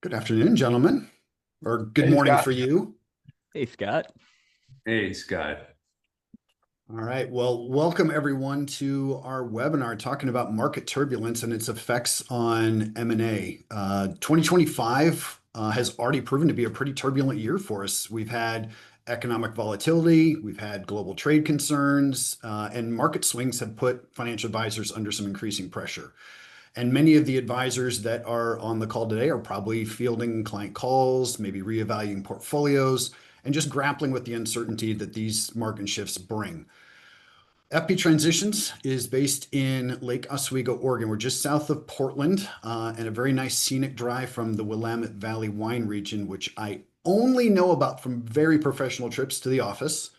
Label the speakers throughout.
Speaker 1: Good afternoon, gentlemen, or good
Speaker 2: Hey,
Speaker 1: morning
Speaker 2: Scott.
Speaker 1: for you.
Speaker 3: Hey, Scott.
Speaker 2: Hey, Scott.
Speaker 1: All right. Well, welcome everyone to our webinar talking about market turbulence and its effects on M&A. 2025 has already proven to be a pretty turbulent year for us. We've had economic volatility, we've had global trade concerns, and market swings have put financial advisors under some increasing pressure. And many of the advisors that are on the call today are probably fielding client calls, maybe reevaluating portfolios, and just grappling with the uncertainty that these market shifts bring. FP Transitions is based in Lake Oswego, Oregon. We're just south of Portland, and a very nice scenic drive from the Willamette Valley wine region, which I only know about from very professional trips to the office.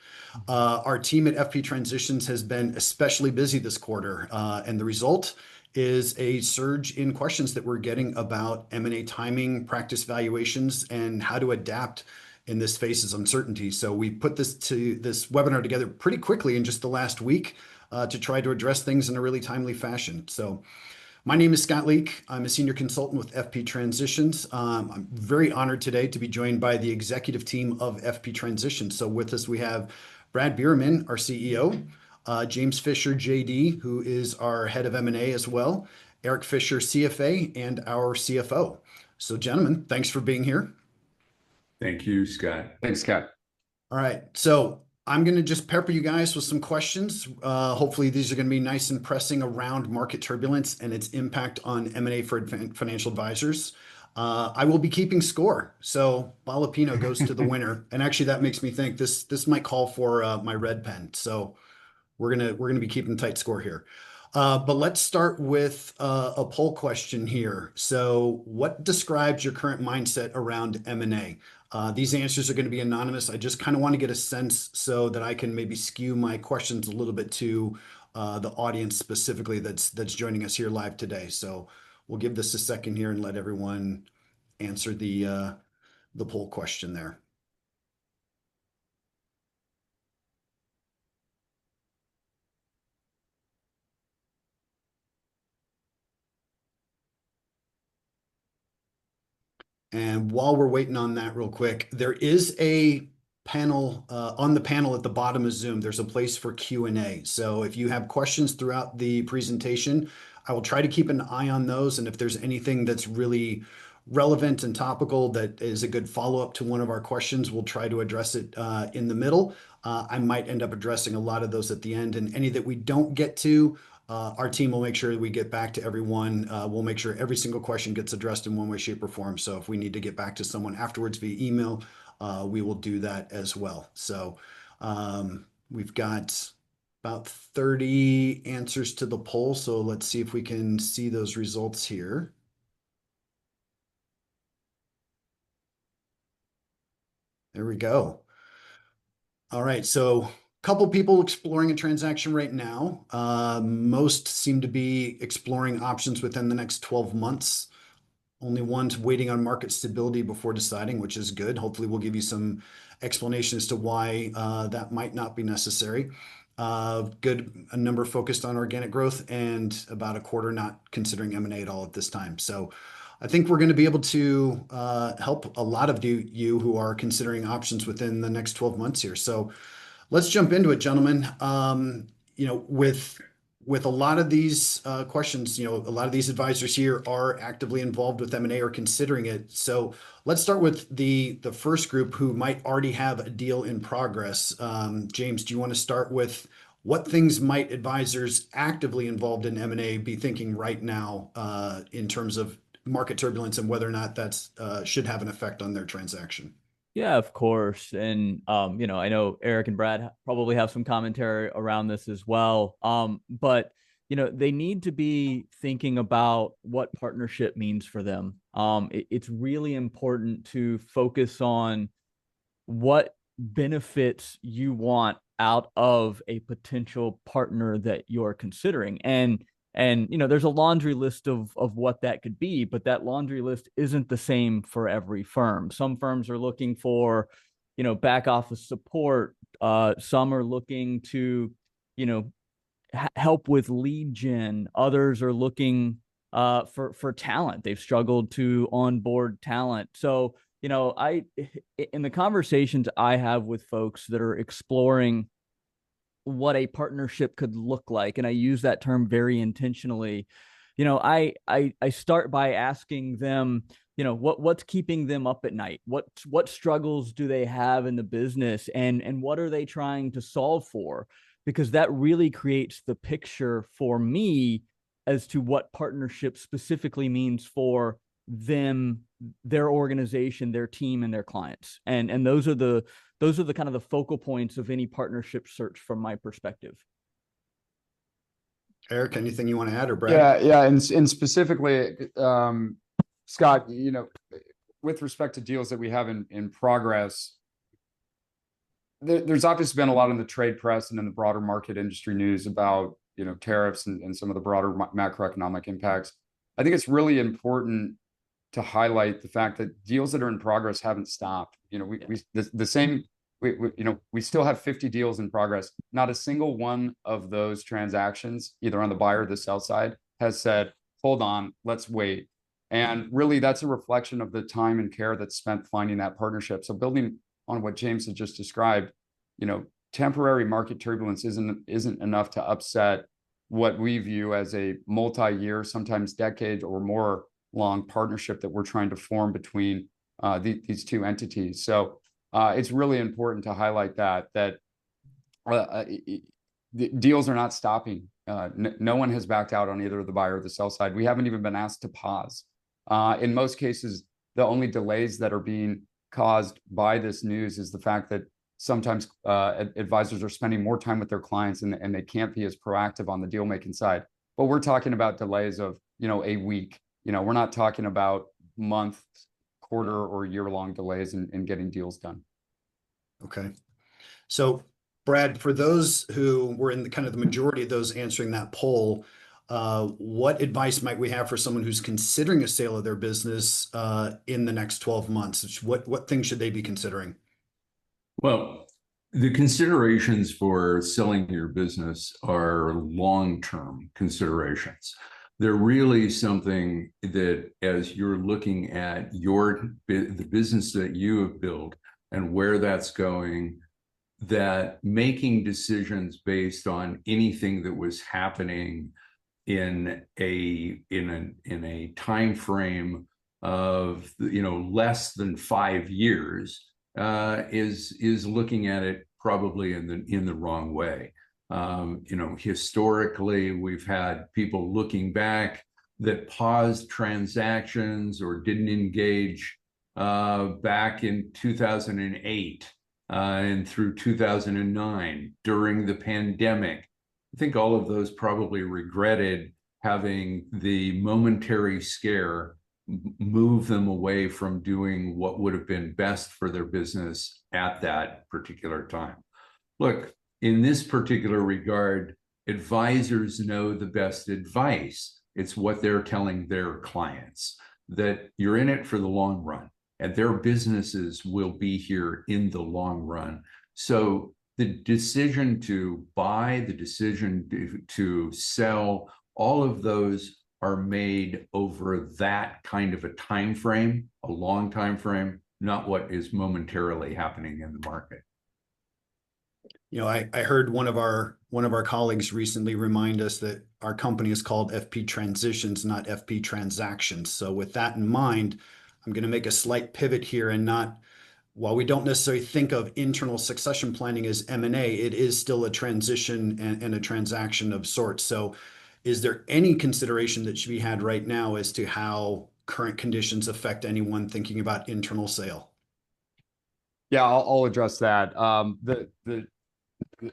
Speaker 1: Our team at FP Transitions has been especially busy this quarter, and the result is a surge in questions that we're getting about M&A timing, practice valuations, and how to adapt in this phase of uncertainty. So we put this webinar together pretty quickly in just the last week to try to address things in a really timely fashion. So my name is Scott Leek. I'm a senior consultant with FP Transitions. I'm very honored today to be joined by the executive team of FP Transitions. So with us, we have Brad Bueermann, our CEO, James Fisher, JD, who is our head of M&A as well, Eric Fisher, CFA, and our CFO. So gentlemen, thanks for being here.
Speaker 2: Thank you, Scott.
Speaker 4: Thanks, Scott.
Speaker 1: All right, so I'm going to just pepper you guys with some questions. Hopefully, these are going to be nice and pressing around market turbulence and its impact on M&A for financial advisors. I will be keeping score, so Balapino goes to the winner. And actually, that makes me think this might call for my red pen. So we're gonna be keeping tight score here. But let's start with a poll question here. So, what describes your current mindset around M&A? These answers are going to be anonymous. I just kind of want to get a sense so that I can maybe skew my questions a little bit to the audience specifically that's joining us here live today. So we'll give this a second here and let everyone answer the poll question there. And while we're waiting on that real quick, there is a panel on the panel at the bottom of Zoom. There's a place for Q&A. So if you have questions throughout the presentation, I will try to keep an eye on those. And if there's anything that's really relevant and topical that is a good follow-up to one of our questions, we'll try to address it in the middle. I might end up addressing a lot of those at the end, and any that we don't get to, our team will make sure that we get back to everyone. We'll make sure every single question gets addressed in one way, shape, or form. So if we need to get back to someone afterwards via email, we will do that as well. So we've got about 30 answers to the poll. So let's see if we can see those results here. There we go. All right, so a couple people exploring a transaction right now. Most seem to be exploring options within the next 12 months. Only one's waiting on market stability before deciding, which is good. Hopefully, we'll give you some explanation as to why that might not be necessary. A number focused on organic growth and about a quarter not considering M&A at all at this time. So I think we're going to be able to help a lot of you who are considering options within the next 12 months here. So let's jump into it, gentlemen. With a lot of these questions, a lot of these advisors here are actively involved with M&A or considering it. So let's start with the first group who might already have a deal in progress. James, do you want to start with what things might advisors actively involved in M&A be thinking right now in terms of market turbulence and whether or not that's should have an effect on their transaction?
Speaker 3: Yeah, of course. And I know Eric and Brad probably have some commentary around this as well. But they need to be thinking about what partnership means for them. It's really important to focus on what benefits you want out of a potential partner that you're considering. And there's a laundry list of what that could be, but that laundry list isn't the same for every firm. Some firms are looking for back office support. Some are looking to help with lead gen. Others are looking for talent. They've struggled to onboard talent. So, you know, in the conversations I have with folks that are exploring what a partnership could look like, and I use that term very intentionally, you know, I start by asking them, you know, what's keeping them up at night? What struggles do they have in the business, and what are they trying to solve for? Because that really creates the picture for me as to what partnership specifically means for them, their organization, their team, and their clients. And those are the kind of the focal points of any partnership search from my perspective.
Speaker 1: Eric, anything you want to add, or Brad?
Speaker 4: Yeah, and specifically, Scott, you know, with respect to deals that we have in progress, there's obviously been a lot in the trade press and in the broader market industry news about, you know, tariffs and some of the broader macroeconomic impacts. I think it's really important to highlight the fact that deals that are in progress haven't stopped. You know, we still have 50 deals in progress. Not a single one of those transactions, either on the buyer or the sell side, has said, hold on, let's wait. And really, that's a reflection of the time and care that's spent finding that partnership. So building on what James had just described, you know, temporary market turbulence isn't enough to upset what we view as a multi-year, sometimes decade or more long partnership that we're trying to form between these two entities. So it's really important to highlight that the deals are not stopping. No one has backed out on either the buyer or the sell side. We haven't even been asked to pause. In most cases, the only delays that are being caused by this news is the fact that sometimes advisors are spending more time with their clients and they can't be as proactive on the deal making side. But we're talking about delays of, you know, a week. You know, we're not talking about month, quarter, or year-long delays in getting deals done.
Speaker 1: Okay. So, Brad, for those who were in the kind of the majority of those answering that poll, what advice might we have for someone who's considering a sale of their business in the next 12 months? What things should they be considering?
Speaker 2: Well, the considerations for selling your business are long-term considerations. They're really something that, as you're looking at the business that you have built and where that's going, that making decisions based on anything that was happening in a time frame of, you know, less than 5 years is looking at it probably in the wrong way. You know, historically, we've had people looking back that paused transactions or didn't engage back in 2008 and through 2009 during the pandemic. I think all of those probably regretted having the momentary scare move them away from doing what would have been best for their business at that particular time. Look, in this particular regard, advisors know the best advice. It's what they're telling their clients, that you're in it for the long run and their businesses will be here in the long run. So the decision to buy, the decision to sell, all of those are made over that kind of a time frame, a long time frame, not what is momentarily happening in the market.
Speaker 1: You know, I heard one of our colleagues recently remind us that our company is called FP Transitions, not FP Transactions. So with that in mind, I'm going to make a slight pivot here and not, while we don't necessarily think of internal succession planning as M&A, it is still a transition and a transaction of sorts. So is there any consideration that should be had right now as to how current conditions affect anyone thinking about internal sale?
Speaker 4: Yeah, I'll address that.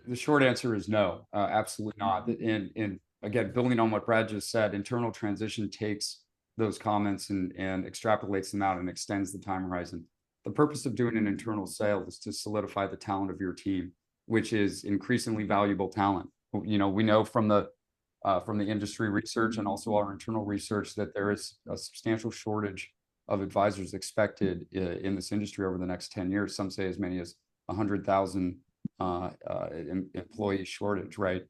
Speaker 4: The short answer is no, absolutely not. And again, building on what Brad just said, internal transition takes those comments and extrapolates them out and extends the time horizon. The purpose of doing an internal sale is to solidify the talent of your team, which is increasingly valuable talent. You know, we know from the industry research and also our internal research that there is a substantial shortage of advisors expected in this industry over the next 10 years. Some say as many as 100,000 employee shortage, right?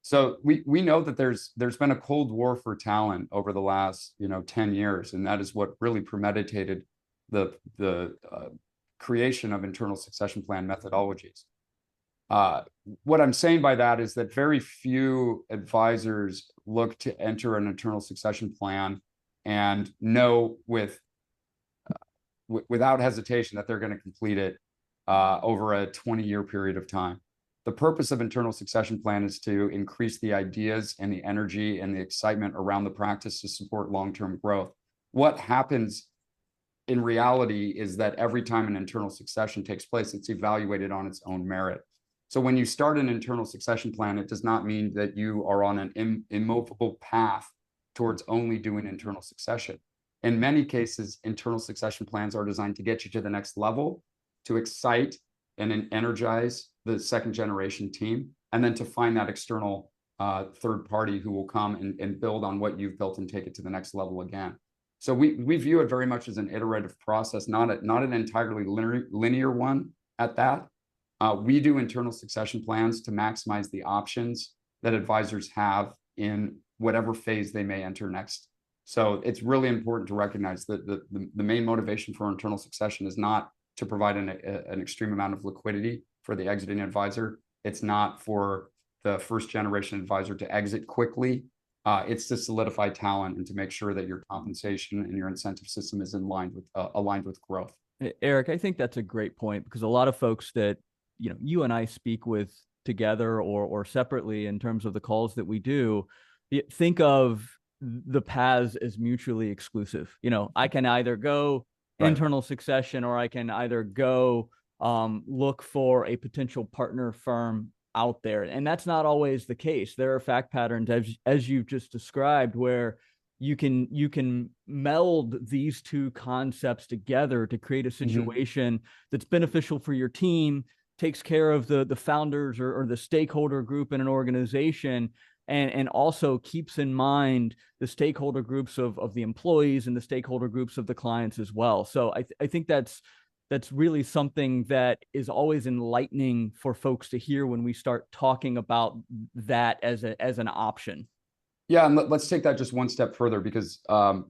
Speaker 4: So we know that there's been a cold war for talent over the last 10 years, and that is what really premeditated the creation of internal succession plan methodologies. What I'm saying by that is that very few advisors look to enter an internal succession plan and know without hesitation that they're going to complete it over a 20-year period of time. The purpose of internal succession plan is to increase the ideas and the energy and the excitement around the practice to support long-term growth. What happens in reality is that every time an internal succession takes place, it's evaluated on its own merit. So when you start an internal succession plan, it does not mean that you are on an immovable path towards only doing internal succession. In many cases, internal succession plans are designed to get you to the next level, to excite and energize the second generation team, and then to find that external third party who will come and build on what you've built and take it to the next level again. So we view it very much as an iterative process, not an entirely linear one at that. We do internal succession plans to maximize the options that advisors have in whatever phase they may enter next. So it's really important to recognize that the main motivation for internal succession is not to provide an extreme amount of liquidity for the exiting advisor. It's not for the first generation advisor to exit quickly. It's to solidify talent and to make sure that your compensation and your incentive system is aligned with growth.
Speaker 3: Eric, I think that's a great point, because a lot of folks that you and I speak with together or separately in terms of the calls that we do, think of the paths as mutually exclusive. I can either go internal succession, or I can either go look for a potential partner firm out there. And that's not always the case. There are fact patterns, as you've just described, where you can meld these two concepts together to create a situation that's beneficial for your team, takes care of the founders or the stakeholder group in an organization, and also keeps in mind the stakeholder groups of the employees and the stakeholder groups of the clients as well. So I think that's really something that is always enlightening for folks to hear when we start talking about that as an option.
Speaker 4: Yeah, and let's take that just one step further, because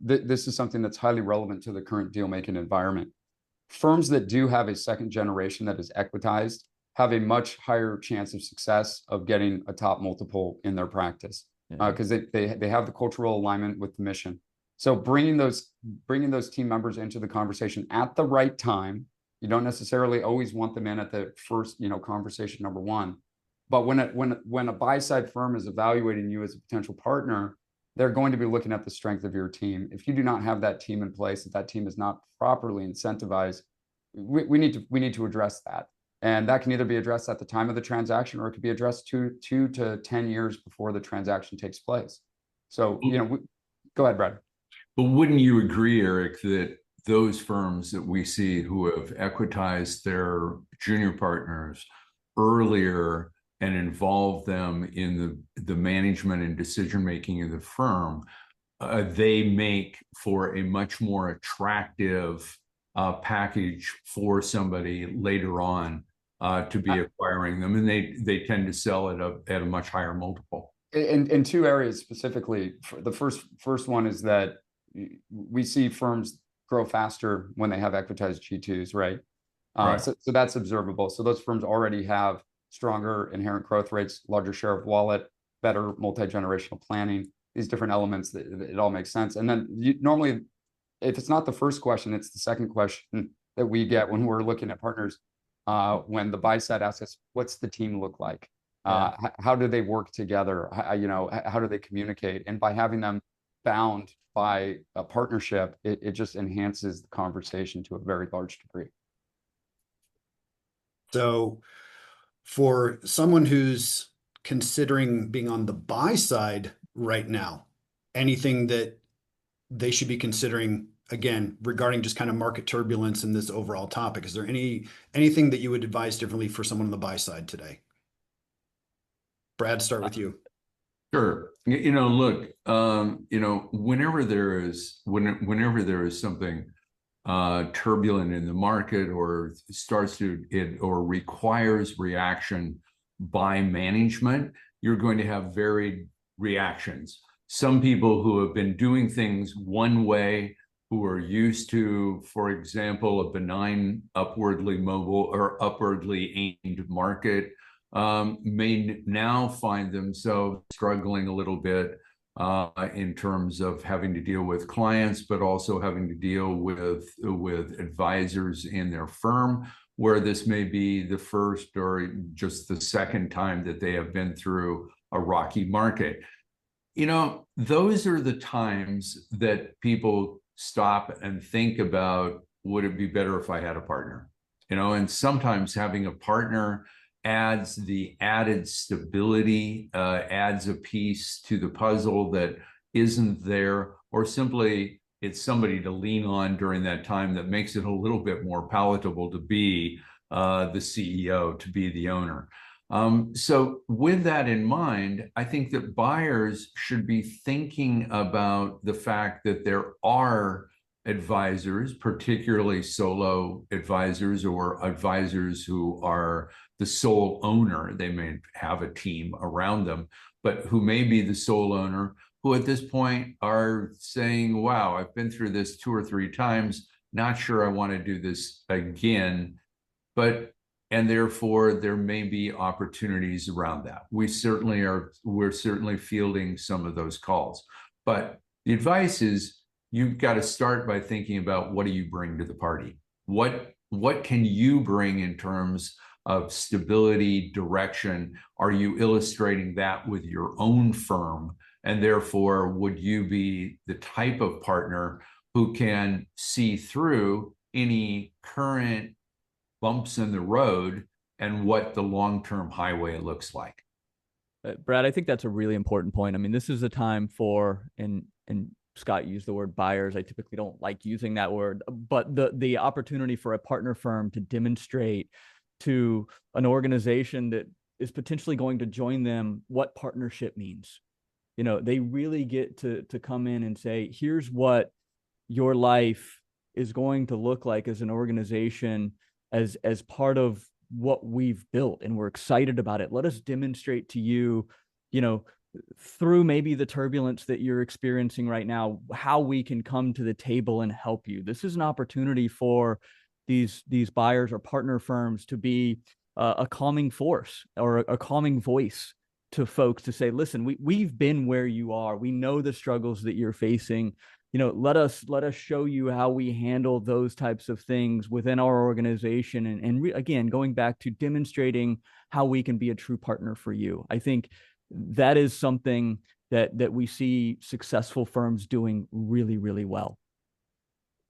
Speaker 4: this is something that's highly relevant to the current deal-making environment. Firms that do have a second generation that is equitized have a much higher chance of success of getting a top multiple in their practice, because they have the cultural alignment with the mission. So bringing those team members into the conversation at the right time. You don't necessarily always want them in at the first conversation number one, but when a buy side firm is evaluating you as a potential partner, they're going to be looking at the strength of your team. If you do not have that team in place, if that team is not properly incentivized, we need to address that. And that can either be addressed at the time of the transaction, or it could be addressed 2 to 10 years before the transaction takes place. So, go ahead, Brad.
Speaker 2: But wouldn't you agree, Eric, that those firms that we see who have equitized their junior partners earlier and involved them in the management and decision-making of the firm, they make for a much more attractive package for somebody later on to be acquiring them, and they tend to sell at a much higher multiple.
Speaker 4: In two areas specifically. The first one is that we see firms grow faster when they have equitized G2s, right? So that's observable. So those firms already have stronger inherent growth rates, larger share of wallet, better multi-generational planning, these different elements that it all makes sense. And then normally, if it's not the first question, it's the second question that we get when we're looking at partners. When the buy side asks us, what's the team look like? How do they work together? How do they communicate? And by having them bound by a partnership, it just enhances the conversation to a very large degree.
Speaker 1: So for someone who's considering being on the buy side right now, anything that they should be considering, again, regarding just kind of market turbulence and this overall topic, is there anything that you would advise differently for someone on the buy side today? Brad, start with you.
Speaker 2: Sure. Look, whenever there is something turbulent in the market, or requires reaction by management, you're going to have varied reactions. Some people who have been doing things one way, who are used to, for example, a benign upwardly mobile or upwardly aimed market, may now find themselves struggling a little bit in terms of having to deal with clients, but also having to deal with advisors in their firm, where this may be the first or just the second time that they have been through a rocky market. You know, those are the times that people stop and think about, would it be better if I had a partner? You know, and sometimes having a partner adds the added stability, adds a piece to the puzzle that isn't there, or simply it's somebody to lean on during that time that makes it a little bit more palatable to be the CEO, to be the owner. So with that in mind, I think that buyers should be thinking about the fact that there are advisors, particularly solo advisors or advisors who are the sole owner. They may have a team around them, but who may be the sole owner, who at this point are saying, wow, I've been through this 2 or 3 times, not sure I want to do this again. And therefore there may be opportunities around that. We're certainly fielding some of those calls. But the advice is, you've got to start by thinking about, what do you bring to the party? What can you bring in terms of stability, direction? Are you illustrating that with your own firm? And therefore, would you be the type of partner who can see through any current bumps in the road and what the long-term highway looks like?
Speaker 3: Brad, I think that's a really important point. I mean, this is a time for, and Scott used the word buyers. I typically don't like using that word, but the opportunity for a partner firm to demonstrate to an organization that is potentially going to join them what partnership means. You know, they really get to come in and say, here's what your life is going to look like as an organization, as part of what we've built, and we're excited about it. Let us demonstrate to you, you know, through maybe the turbulence that you're experiencing right now, how we can come to the table and help you. This is an opportunity for these buyers or partner firms to be a calming force or a calming voice to folks, to say, listen, we've been where you are. We know the struggles that you're facing. You know, let us show you how we handle those types of things within our organization. And again, going back to demonstrating how we can be a true partner for you. I think that is something that we see successful firms doing really, really well.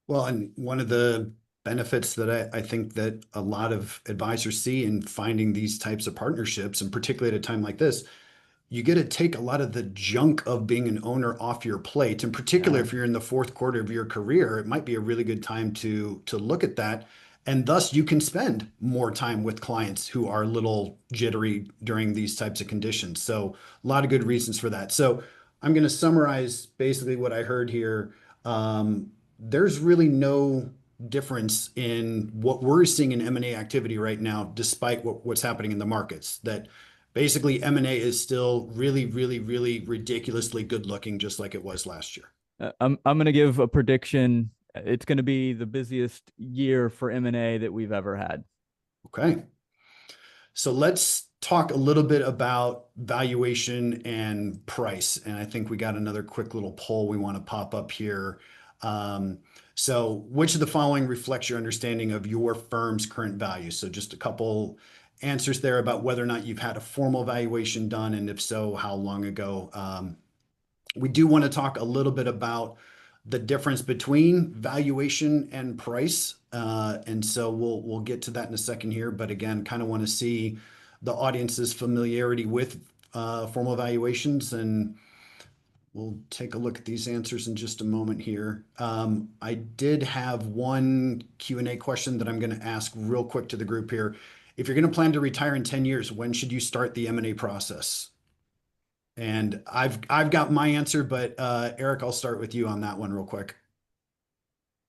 Speaker 1: Well, and one of the benefits that I think that a lot of advisors see in finding these types of partnerships, and particularly at a time like this, you get to take a lot of the junk of being an owner off your plate. In particular, if you're in the 4th quarter of your career, it might be a really good time to look at that. And thus you can spend more time with clients who are a little jittery during these types of conditions. So a lot of good reasons for that. So I'm going to summarize basically what I heard here. There's really no difference in what we're seeing in M&A activity right now, despite what's happening in the markets. That basically M&A is still really, really, really ridiculously good looking, just like it was last year.
Speaker 3: I'm going to give a prediction. It's going to be the busiest year for M&A that we've ever had.
Speaker 1: Okay. So let's talk a little bit about valuation and price. And I think we got another quick little poll we want to pop up here. So which of the following reflects your understanding of your firm's current value? So just a couple answers there about whether or not you've had a formal valuation done, and if so, how long ago. We do want to talk a little bit about the difference between valuation and price. And so we'll get to that in a second here. But again, kind of want to see the audience's familiarity with formal valuations, and we'll take a look at these answers in just a moment here. I did have one Q&A question that I'm going to ask real quick to the group here. If you're going to plan to retire in 10 years, when should you start the M&A process? And I've got my answer, but Eric, I'll start with you on that one real quick.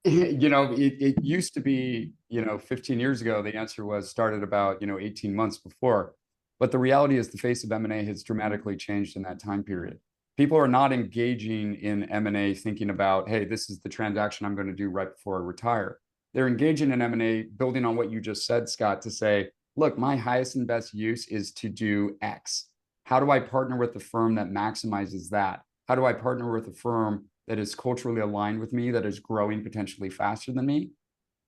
Speaker 4: You know, it used to be, 15 years ago, the answer was started about, 18 months before. But the reality is the face of M&A has dramatically changed in that time period. People are not engaging in M&A thinking about, hey, this is the transaction I'm going to do right before I retire. They're engaging in M&A building on what you just said, Scott, to say, look, my highest and best use is to do X. How do I partner with a firm that maximizes that? How do I partner with a firm that is culturally aligned with me, that is growing potentially faster than me?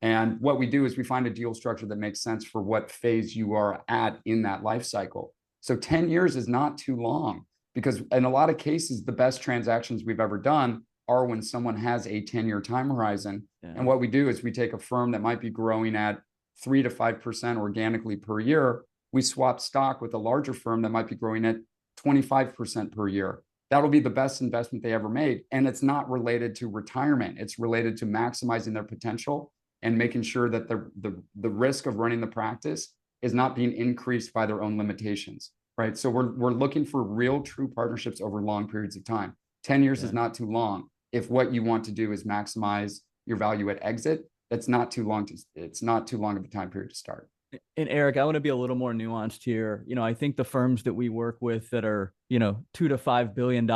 Speaker 4: And what we do is we find a deal structure that makes sense for what phase you are at in that life cycle. So 10 years is not too long, because in a lot of cases, the best transactions we've ever done are when someone has a 10-year time horizon. Yeah. And what we do is we take a firm that might be growing at 3 to 5% organically per year. We swap stock with a larger firm that might be growing at 25% per year. That'll be the best investment they ever made. And it's not related to retirement. It's related to maximizing their potential and making sure that the risk of running the practice is not being increased by their own limitations, right? So we're looking for real, true partnerships over long periods of time. 10 years is not too long. If what you want to do is maximize your value at exit, it's not too long of a time period to start.
Speaker 3: And Eric, I want to be a little more nuanced here. You know, I think the firms that we work with that are, you know, $2 to $5 billion,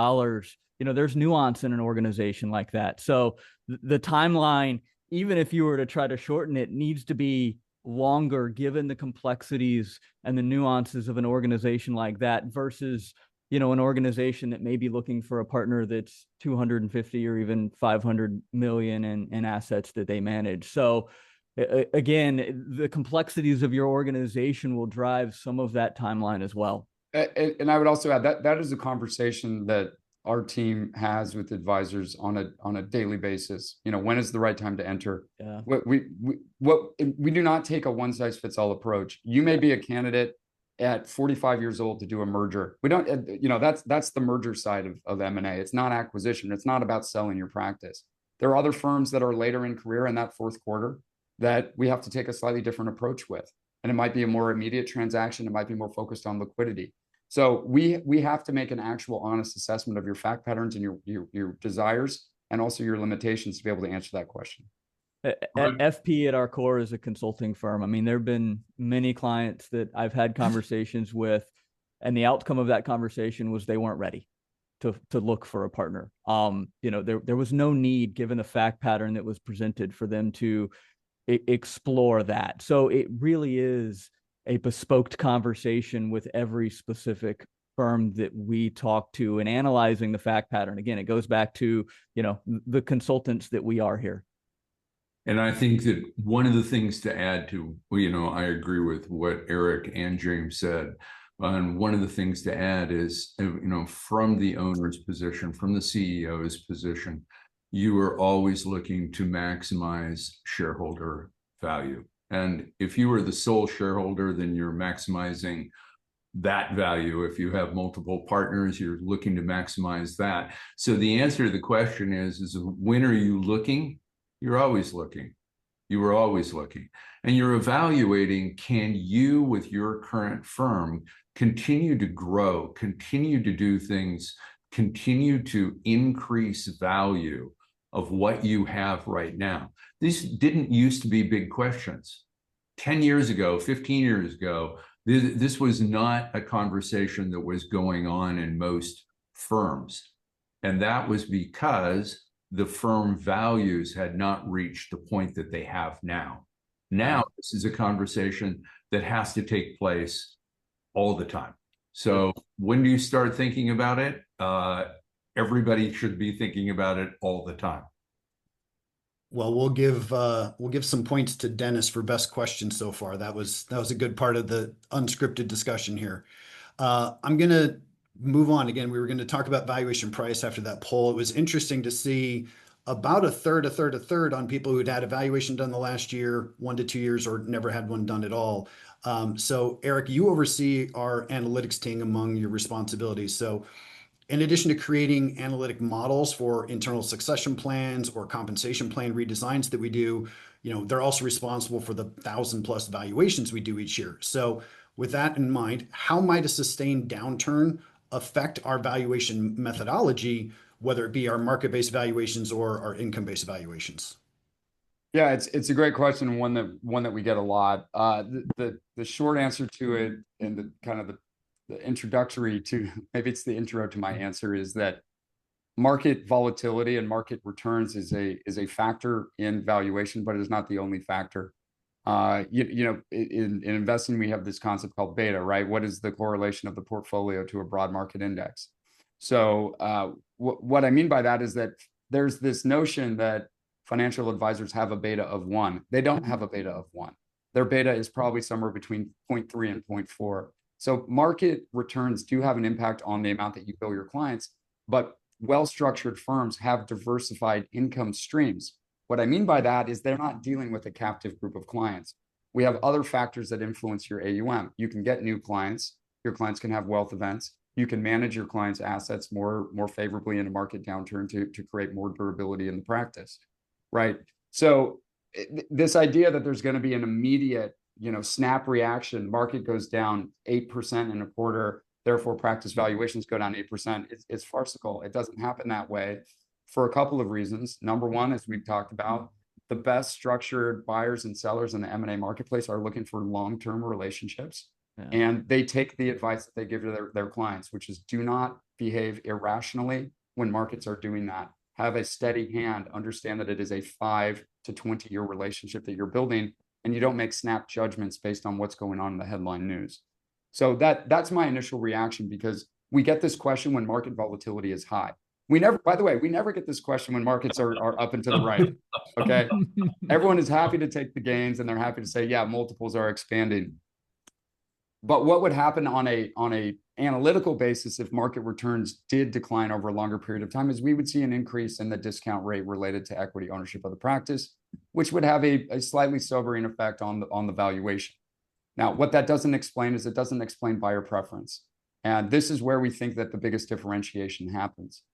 Speaker 3: you know, there's nuance in an organization like that. So the timeline, even if you were to try to shorten it, needs to be longer given the complexities and the nuances of an organization like that versus, you know, an organization that may be looking for a partner that's 250 or even 500 million in assets that they manage. So again, the complexities of your organization will drive some of that timeline as well.
Speaker 4: And I would also add that is a conversation that our team has with advisors on a daily basis. You know, when is the right time to enter? Yeah. We do not take a one size fits all approach. You may be a candidate at 45 years old to do a merger. We don't, you know, that's the merger side of M&A. It's not acquisition. It's not about selling your practice. There are other firms that are later in career in that fourth quarter that we have to take a slightly different approach with. And it might be a more immediate transaction. It might be more focused on liquidity. So we have to make an actual honest assessment of your fact patterns and your desires and also your limitations to be able to answer that question.
Speaker 3: FP at our core is a consulting firm. I mean, there have been many clients that I've had conversations with, and the outcome of that conversation was they weren't ready to look for a partner. You know, there was no need, given the fact pattern that was presented, for them to explore that. So it really is a bespoke conversation with every specific firm that we talk to and analyzing the fact pattern. Again, it goes back to, you know, the consultants that we are here.
Speaker 2: And I think that one of the things to add to, you know, I agree with what Eric and James said. And one of the things to add is, you know, from the owner's position, from the CEO's position, you are always looking to maximize shareholder value. And if you are the sole shareholder, then you're maximizing that value. If you have multiple partners, you're looking to maximize that. So the answer to the question is when are you looking? You're always looking. You are always looking. And you're evaluating, can you, with your current firm, continue to grow, continue to do things, continue to increase value of what you have right now? These didn't used to be big questions. 10 years ago, 15 years ago, this was not a conversation that was going on in most firms. And that was because the firm values had not reached the point that they have now. Now, this is a conversation that has to take place all the time. So when do you start thinking about it? Everybody should be thinking about it all the time.
Speaker 1: Well, we'll give some points to Dennis for best question so far. That was a good part of the unscripted discussion here. I'm going to move on. Again, we were going to talk about valuation price after that poll. It was interesting to see about a third on people who'd had a valuation done the last year, 1 to 2 years, or never had one done at all. So Eric, you oversee our analytics team among your responsibilities. So in addition to creating analytic models for internal succession plans or compensation plan redesigns that we do, you know, they're also responsible for the 1,000+ valuations we do each year. So with that in mind, how might a sustained downturn affect our valuation methodology, whether it be our market-based valuations or our income-based valuations?
Speaker 4: Yeah, it's a great question, and one that we get a lot. The short answer to it, and the kind of the introductory to, maybe it's the intro to my answer, is that market volatility and market returns is a factor in valuation, but it is not the only factor. In investing, we have this concept called beta, right? What is the correlation of the portfolio to a broad market index? So what I mean by that is that there's this notion that financial advisors have a beta of 1. They don't have a beta of 1. Their beta is probably somewhere between 0.3 and 0.4. So market returns do have an impact on the amount that you bill your clients, but well-structured firms have diversified income streams. What I mean by that is they're not dealing with a captive group of clients. We have other factors that influence your AUM. You can get new clients. Your clients can have wealth events. You can manage your clients' assets more favorably in a market downturn to create more durability in the practice, right? So this idea that there's going to be an immediate, snap reaction, market goes down 8% in a quarter, therefore practice valuations go down 8%. It's farcical. It doesn't happen that way for a couple of reasons. Number one, as we've talked about, the best structured buyers and sellers in the M&A marketplace are looking for long-term relationships. Yeah. And they take the advice that they give to their clients, which is do not behave irrationally when markets are doing that. Have a steady hand, understand that it is a 5 to 20-year relationship that you're building, and you don't make snap judgments based on what's going on in the headline news. So that's my initial reaction, because we get this question when market volatility is high. By the way, we never get this question when markets are up and to the right. Okay. Everyone is happy to take the gains and they're happy to say, yeah, multiples are expanding. But what would happen on a analytical basis if market returns did decline over a longer period of time is we would see an increase in the discount rate related to equity ownership of the practice, which would have a slightly sobering effect on the valuation. Now, what that doesn't explain is it doesn't explain buyer preference. And this is where we think that the biggest differentiation happens.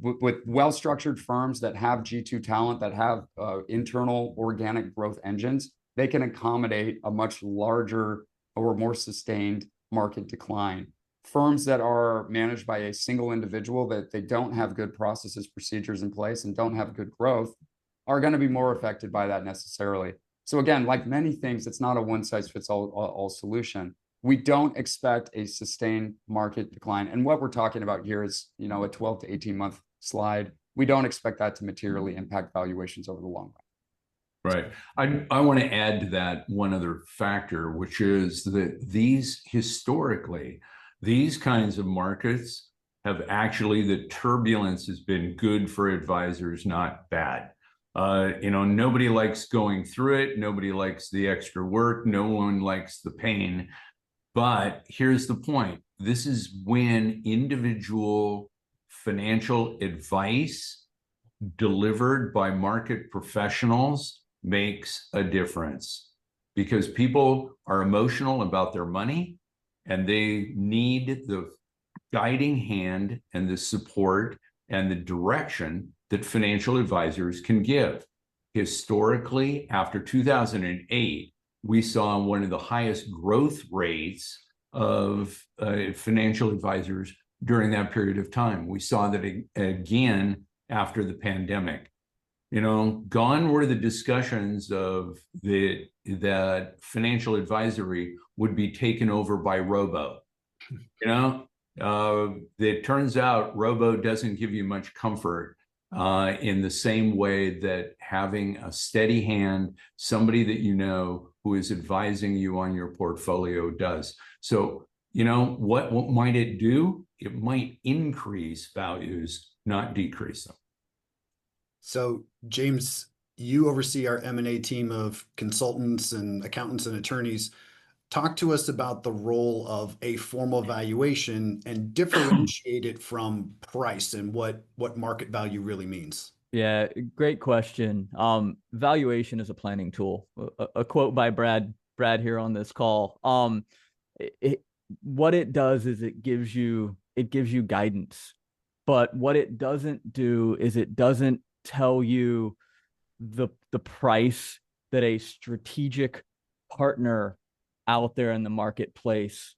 Speaker 4: With well-structured firms that have G2 talent, that have internal organic growth engines, they can accommodate a much larger or more sustained market decline. Firms that are managed by a single individual, that they don't have good processes, procedures in place, and don't have good growth, are going to be more affected by that necessarily. So again, like many things, it's not a one-size-fits-all solution. We don't expect a sustained market decline. And what we're talking about here is, a 12 to 18-month slide. We don't expect that to materially impact valuations over the long run.
Speaker 2: Right. I want to add to that one other factor, which is that historically, these kinds of markets have actually, the turbulence has been good for advisors, not bad. Nobody likes going through it. Nobody likes the extra work. No one likes the pain. But here's the point. This is when individual financial advice delivered by market professionals makes a difference, because people are emotional about their money and they need the guiding hand and the support and the direction that financial advisors can give. Historically, after 2008, we saw one of the highest growth rates of financial advisors during that period of time. We saw that again after the pandemic. Gone were the discussions of that financial advisory would be taken over by robo. It turns out robo doesn't give you much comfort in the same way that having a steady hand, somebody that who is advising you on your portfolio does. So, what might it do? It might increase values, not decrease them.
Speaker 1: So, James, you oversee our M&A team of consultants and accountants and attorneys. Talk to us about the role of a formal valuation and differentiate it from price and what market value really means.
Speaker 3: Yeah, great question. Valuation is a planning tool. A quote by Brad here on this call. What it does is it gives you guidance, but what it doesn't do is it doesn't tell you the price that a strategic partner out there in the marketplace,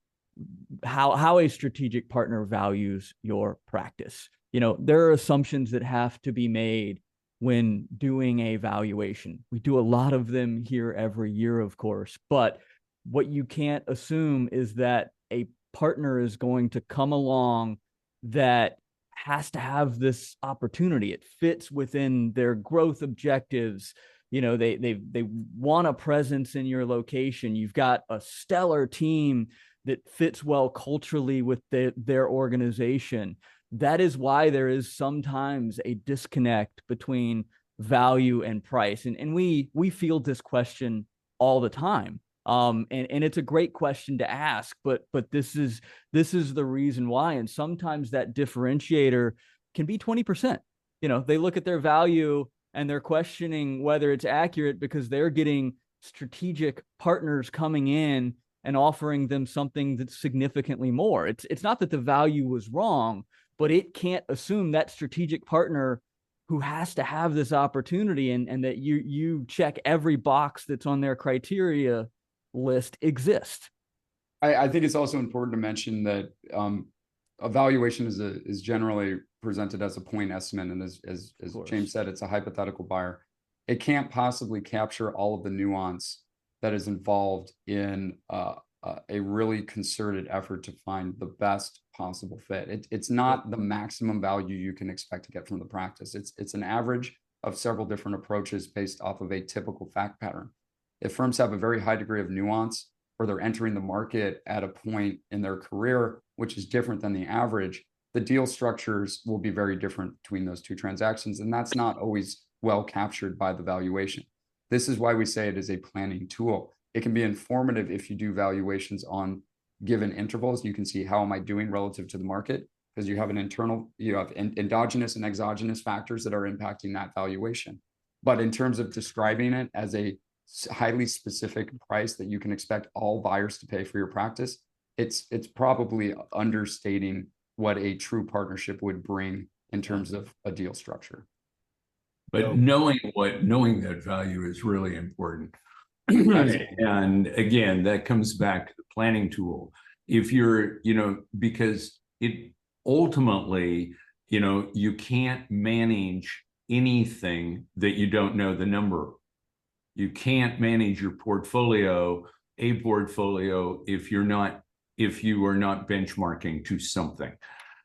Speaker 3: how a strategic partner values your practice. There are assumptions that have to be made when doing a valuation. We do a lot of them here every year, of course, but what you can't assume is that a partner is going to come along that has to have this opportunity. It fits within their growth objectives. You know, they want a presence in your location. You've got a stellar team that fits well culturally with their organization. That is why there is sometimes a disconnect between value and price. And we field this question all the time. And it's a great question to ask, but this is the reason why. And sometimes that differentiator can be 20%. You know, they look at their value and they're questioning whether it's accurate because they're getting strategic partners coming in and offering them something that's significantly more. It's not that the value was wrong, but it can't assume that strategic partner who has to have this opportunity and that you check every box that's on their criteria list exist.
Speaker 4: I think it's also important to mention that a valuation is generally presented as a point estimate, and as James said, it's a hypothetical buyer. It can't possibly capture all of the nuance that is involved in a really concerted effort to find the best possible fit. It's not the maximum value you can expect to get from the practice. It's an average of several different approaches based off of a typical fact pattern. If firms have a very high degree of nuance, or they're entering the market at a point in their career which is different than the average, the deal structures will be very different between those two transactions, and that's not always well captured by the valuation. This is why we say it is a planning tool. It can be informative if you do valuations on given intervals. You can see, how am I doing relative to the market? Because you have endogenous and exogenous factors that are impacting that valuation. But in terms of describing it as a highly specific price that you can expect all buyers to pay for your practice, it's probably understating what a true partnership would bring in terms of a deal structure.
Speaker 2: But knowing that value is really important. And again, that comes back to the planning tool. If you're, because it ultimately, you can't manage anything that you don't know the number. You can't manage your portfolio, if you are not benchmarking to something.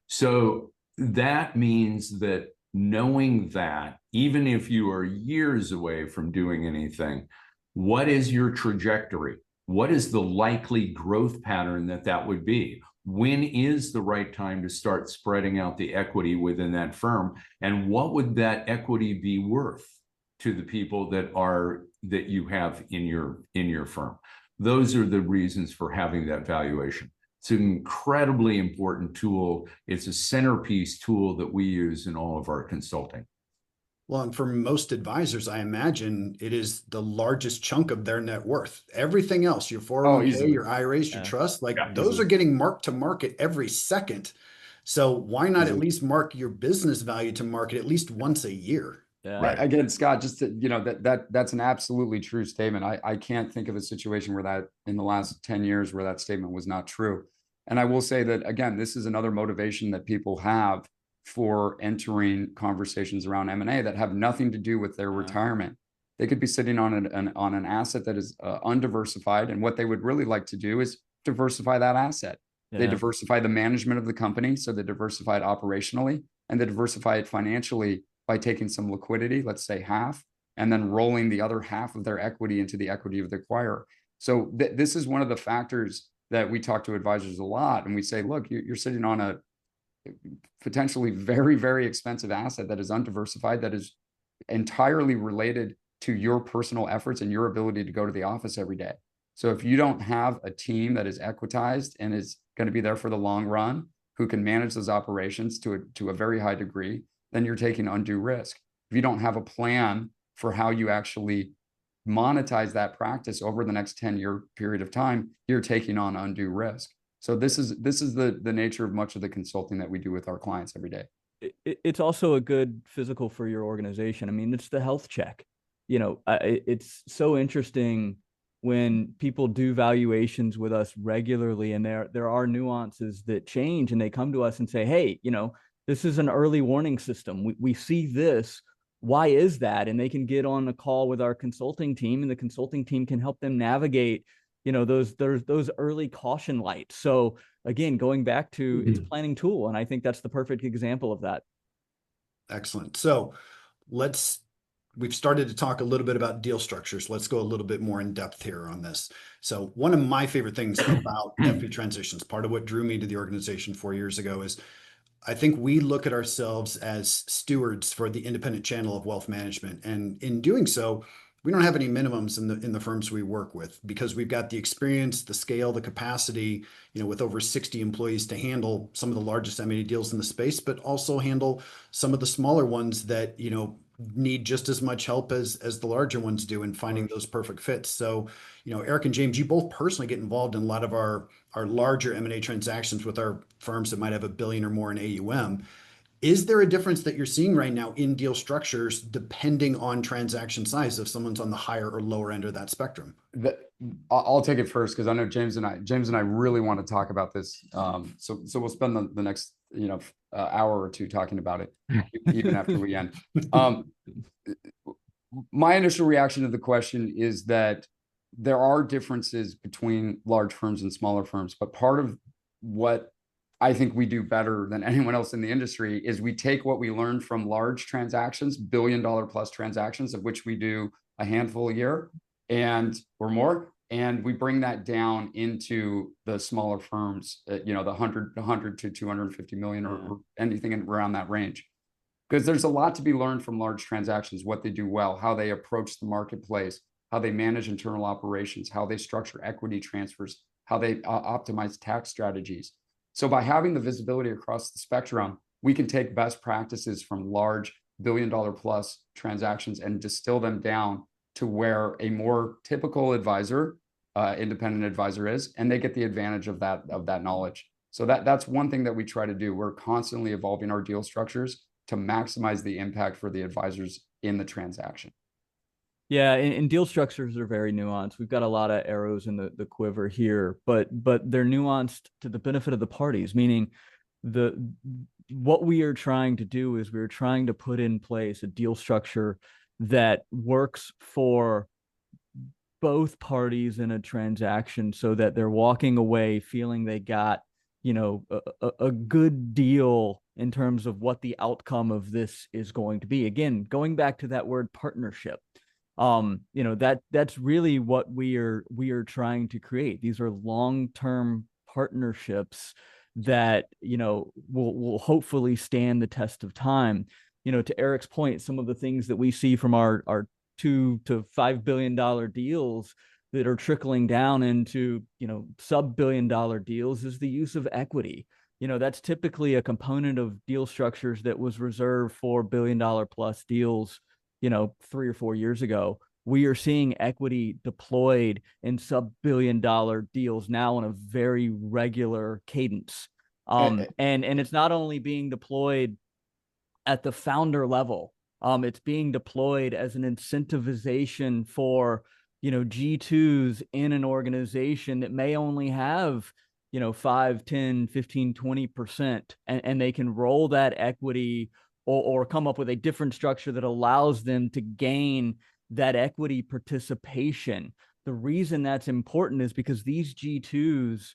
Speaker 2: So that means that knowing that, even if you are years away from doing anything, what is your trajectory? What is the likely growth pattern that would be? When is the right time to start spreading out the equity within that firm? And what would that equity be worth to the people that you have in your firm? Those are the reasons for having that valuation. It's an incredibly important tool. It's a centerpiece tool that we use in all of our consulting.
Speaker 1: Well, and for most advisors, I imagine it is the largest chunk of their net worth. Everything else, your 401k, your IRAs, your trust, those are getting marked to market every second. So why not at least mark your business value to market at least once a year?
Speaker 3: Yeah.
Speaker 4: Right. Again, Scott, just to, that's an absolutely true statement. I can't think of a situation where that in the last 10 years where that statement was not true. And I will say that, again, this is another motivation that people have for entering conversations around M&A that have nothing to do with their retirement. They could be sitting on an asset that is undiversified, and what they would really like to do is diversify that asset. They diversify the management of the company, so they diversify it operationally, and they diversify it financially by taking some liquidity, let's say half, and then rolling the other half of their equity into the equity of the acquirer. So this is one of the factors that we talk to advisors a lot, and we say, look, you're sitting on a potentially very, very expensive asset that is undiversified, that is entirely related to your personal efforts and your ability to go to the office every day. So if you don't have a team that is equitized and is going to be there for the long run, who can manage those operations to a very high degree, then you're taking undue risk. If you don't have a plan for how you actually monetize that practice over the next 10-year period of time, you're taking on undue risk. So this is the nature of much of the consulting that we do with our clients every day.
Speaker 3: It's also a good physical for your organization. I mean, it's the health check. It's so interesting when people do valuations with us regularly, and there are nuances that change, and they come to us and say, hey, this is an early warning system. We see this. Why is that? And they can get on a call with our consulting team, and the consulting team can help them navigate there's those early caution lights. So again, going back to it's a planning tool, and I think that's the perfect example of that.
Speaker 1: Excellent. So we've started to talk a little bit about deal structures. Let's go a little bit more in depth here on this. So one of my favorite things about FP transitions, part of what drew me to the organization 4 years ago, is I think we look at ourselves as stewards for the independent channel of wealth management. And in doing so, we don't have any minimums in the firms we work with, because we've got the experience, the scale, the capacity, with over 60 employees, to handle some of the largest M&A deals in the space, but also handle some of the smaller ones that, need just as much help as the larger ones do in finding those perfect fits. So, Eric and James, you both personally get involved in a lot of our larger M&A transactions with our firms that might have $1 billion or more in AUM. Is there a difference that you're seeing right now in deal structures depending on transaction size, if someone's on the higher or lower end of that spectrum?
Speaker 4: I'll take it first, because I know James and I really want to talk about this. So we'll spend the next hour or two talking about it, even after we end. My initial reaction to the question is that there are differences between large firms and smaller firms, but part of what I think we do better than anyone else in the industry is we take what we learned from large transactions, $1 billion plus transactions, of which we do a handful a year or more, and we bring that down into the smaller firms, the 100 to 250 million or anything around that range. Because there's a lot to be learned from large transactions, what they do well, how they approach the marketplace, how they manage internal operations, how they structure equity transfers, how they optimize tax strategies. So by having the visibility across the spectrum, we can take best practices from large $1 billion plus transactions and distill them down to where a more typical advisor, independent advisor is, and they get the advantage of that knowledge. So that's one thing that we try to do. We're constantly evolving our deal structures to maximize the impact for the advisors in the transaction.
Speaker 3: Yeah, and deal structures are very nuanced. We've got a lot of arrows in the quiver here, but they're nuanced to the benefit of the parties, meaning what we are trying to do is we're trying to put in place a deal structure that works for both parties in a transaction, so that they're walking away feeling they got a good deal in terms of what the outcome of this is going to be. Again, going back to that word partnership, that's really what we are trying to create. These are long-term partnerships that will hopefully stand the test of time. To Eric's point, some of the things that we see from our $2 to $5 billion deals that are trickling down into sub-$1 billion deals is the use of equity. That's typically a component of deal structures that was reserved for $1 billion plus deals 3 or 4 years ago. We are seeing equity deployed in sub-$1 billion deals now on a very regular cadence. And it's not only being deployed at the founder level, it's being deployed as an incentivization for G2s in an organization that may only have 5, 10, 15, 20%, and they can roll that equity or come up with a different structure that allows them to gain that equity participation. The reason that's important is because these G2s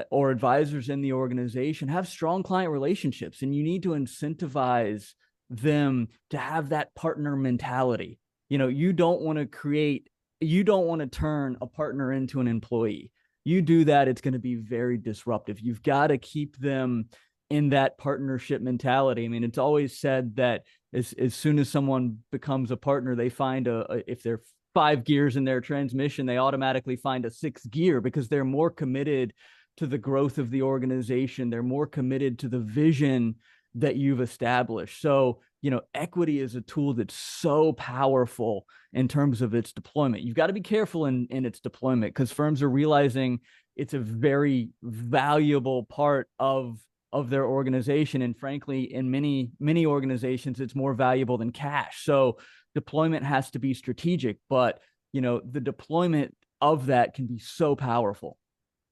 Speaker 3: or advisors in the organization have strong client relationships, and you need to incentivize them to have that partner mentality. You don't want to turn a partner into an employee. You do that, it's going to be very disruptive. You've got to keep them in that partnership mentality. I mean, it's always said that as soon as someone becomes a partner, they find if they're 5 gears in their transmission, they automatically find a 6th gear, because they're more committed to the growth of the organization. They're more committed to the vision that you've established. So, equity is a tool that's so powerful in terms of its deployment. You've got to be careful in its deployment, because firms are realizing it's a very valuable part of their organization. And frankly, in many organizations, it's more valuable than cash. So deployment has to be strategic, but the deployment of that can be so powerful.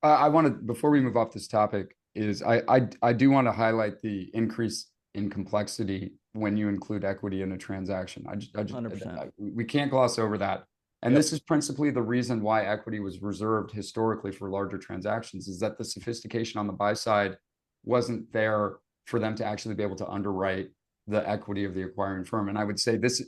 Speaker 4: I want to, before we move off this topic, is I do want to highlight the increase in complexity when you include equity in a transaction.
Speaker 3: 100%.
Speaker 4: We can't gloss over that. And
Speaker 1: Yep.
Speaker 4: this is principally the reason why equity was reserved historically for larger transactions, is that the sophistication on the buy side wasn't there for them to actually be able to underwrite the equity of the acquiring firm. And I would say this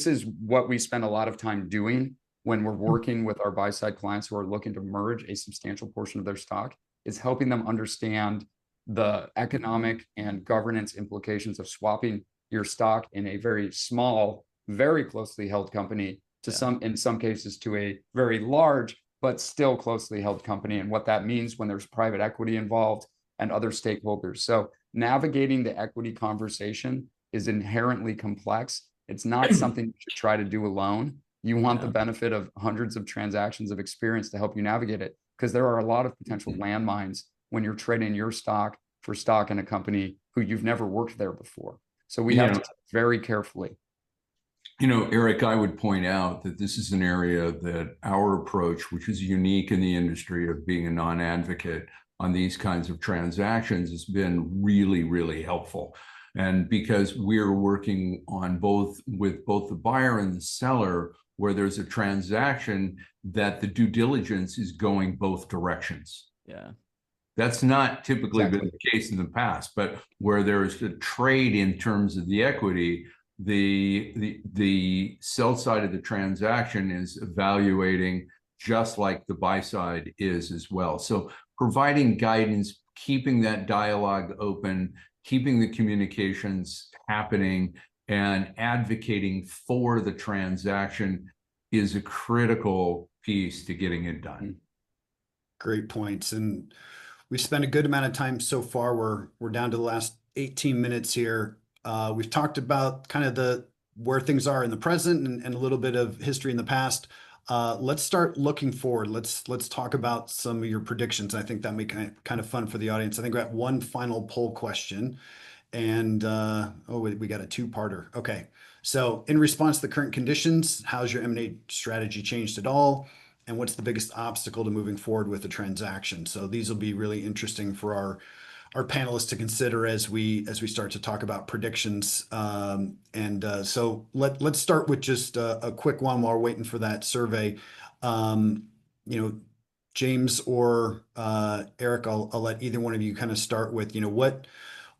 Speaker 4: is what we spend a lot of time doing when we're working with our buy side clients who are looking to merge a substantial portion of their stock, is helping them understand the economic and governance implications of swapping your stock in a very small, very closely held company to in some cases to a very large, but still closely held company, and what that means when there's private equity involved and other stakeholders. So navigating the equity conversation is inherently complex. It's not something you should try to do alone. You want the benefit of hundreds of transactions of experience to help you navigate it, because there are a lot of potential landmines when you're trading your stock for stock in a company who you've never worked there before. So we have to very carefully.
Speaker 2: Eric, I would point out that this is an area that our approach, which is unique in the industry of being a non-advocate on these kinds of transactions, has been really, really helpful. And because we're working on with both the buyer and the seller, where there's a transaction that the due diligence is going both directions.
Speaker 3: Yeah.
Speaker 2: That's not typically been the case in the past, but where there's a trade in terms of the equity, the sell side of the transaction is evaluating just like the buy side is as well. So providing guidance, keeping that dialogue open, keeping the communications happening, and advocating for the transaction is a critical piece to getting it done.
Speaker 1: Great points. And we've spent a good amount of time so far. We're down to the last 18 minutes here. We've talked about kind of where things are in the present and a little bit of history in the past. Let's start looking forward. Let's talk about some of your predictions. I think that may be kind of fun for the audience. I think we got one final poll question, and we got a two-parter. Okay, so in response to the current conditions, how's your M&A strategy changed at all? And what's the biggest obstacle to moving forward with the transaction? So these will be really interesting for our panelists to consider as we start to talk about predictions. So let's start with just a quick one while we're waiting for that survey. James or Eric, I'll let either one of you kind of start with,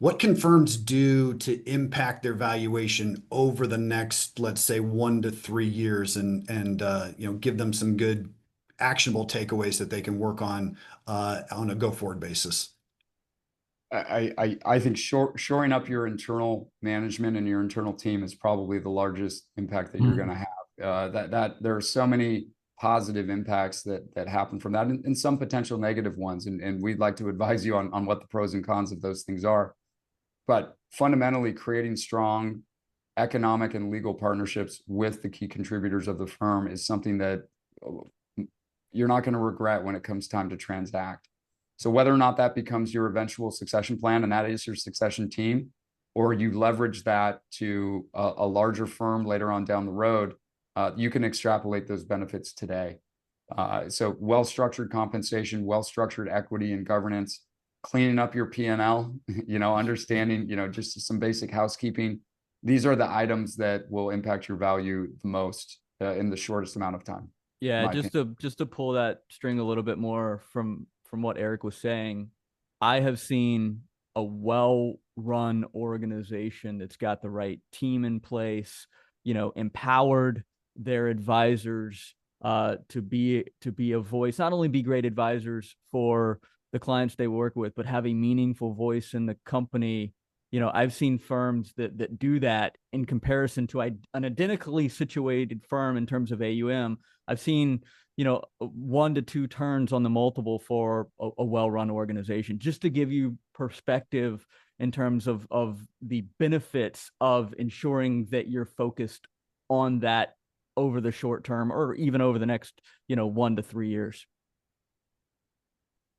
Speaker 1: what can firms do to impact their valuation over the next, let's say, 1 to 3 years, and give them some good actionable takeaways that they can work on a go-forward basis.
Speaker 4: I think shoring up your internal management and your internal team is probably the largest impact that you're going to have. That there are so many positive impacts that happen from that, and some potential negative ones. And we'd like to advise you on what the pros and cons of those things are. But fundamentally, creating strong economic and legal partnerships with the key contributors of the firm is something that you're not going to regret when it comes time to transact. So whether or not that becomes your eventual succession plan, and that is your succession team, or you leverage that to a larger firm later on down the road, you can extrapolate those benefits today. So well-structured compensation, well-structured equity and governance, cleaning up your P&L, understanding, just some basic housekeeping. These are the items that will impact your value the most in the shortest amount of time.
Speaker 3: Yeah, just to pull that string a little bit more from what Eric was saying, I have seen a well-run organization that's got the right team in place, empowered their advisors to be a voice, not only be great advisors for the clients they work with, but have a meaningful voice in the company. I've seen firms that do that in comparison to an identically situated firm in terms of AUM. I've seen 1 to 2 turns on the multiple for a well-run organization, just to give you perspective in terms of the benefits of ensuring that you're focused on that over the short term, or even over the next 1 to 3 years.